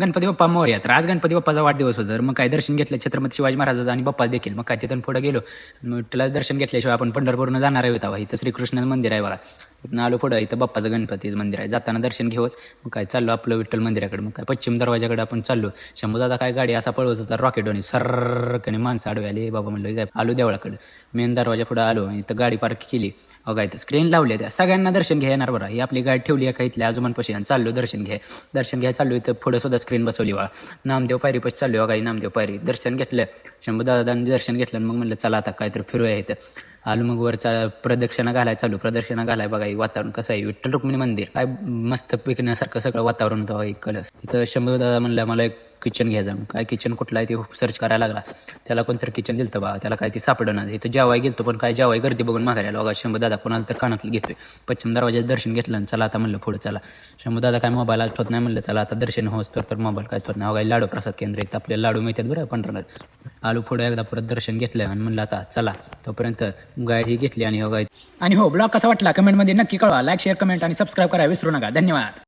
गणपती बाप्पा मोरया. तर आज गणपती बाप्पाचा वाढदिवस होता. तर मग काय दर्शन घेतलं छत्रपती शिवाजी महाराजाचं आणि बाप्पा देखील. मग काय तिथून पुढे गेलो. मग त्याला दर्शन घेतल्याशिवाय आपण पंढरपूरनं जाणार आहे होता. इथं श्रीकृष्णाचं मंदिर आहे बघा. इथं आलो पुढं, इथं बाप्पाचं गणपतीचं मंदिर आहे. जाताना दर्शन घेऊच. मग काय चाललो आपलं विठ्ठल मंदिराकडे. मग काय पश्चिम दरवाजाकडे आपण चाललो. शंभूदादा काय गाडी असा पळवत होता रॉकेटवानी सर्रकने माणसं आडवे आले. बाबा म्हणलं आलो देवळाकडे. मेन दरवाजा पुढे आलो. इथं गाडी पार्क केली. बघा इथं स्क्रीन लावली त्या सगळ्यांना दर्शन घ्या येणार बरं. ही आपली गाडी ठेवली आहे का इथल्या आजोबांपाशी आणि चाललो दर्शन घ्या चाललो. इथं पुढे सुद्धा स्क्रीन बसवली बघा. नामदेव पायरीपाशी चाललो बघा. नामदेव पायरी दर्शन घेतलं. शंभूदादांनी दर्शन घेतलं. मग म्हणलं चला आता काहीतरी फिरूया इथं. आलो मग वरचा प्रदक्षिणा घालाय चालू. प्रदक्षिणा घालाय बघा. वातावरण कसं आहे विठ्ठल रुक्मिणी मंदिर काय मस्त पिकण्यासारखं सगळं वातावरण होतं एक कलस. इथं शंभूदादा म्हणलं मला एक किचन घ्या जाऊन. काय किचन कुठलं आहे ते सर्च करायला लागला. त्याला कोणतरी किचन दिलं बा. त्याला काय ते सापडणार. इथं जेवाय गेलतो पण काय जेवाय गर्दी बघून मागायला बघा. शंभूदादा कोणाला तर कानातलं घेतोय. पश्चिम दरवाजाचं दर्शन घेतलं आणि चला आता म्हणलं पुढे चला. शंभूदादा काय मोबाईल ठेवत नाही म्हणलं चला आता दर्शन होत तर मोबाईल काय ठेवत नाही. बघा लाडू प्रसाद केंद्र इथं आपल्याला लाडू मिळतात बरं पंढरनाथ. आलो पुढे एकदा परत दर्शन घेतलं आणि म्हणलं आता चला. तोपर्यंत गाडी घेतली आणि हो ब्लॉग कसा वाटला कमेंटमध्ये नक्की कळवा. लाईक शेअर कमेंट आणि सबस्क्राईब करायला विसरू नका. धन्यवाद.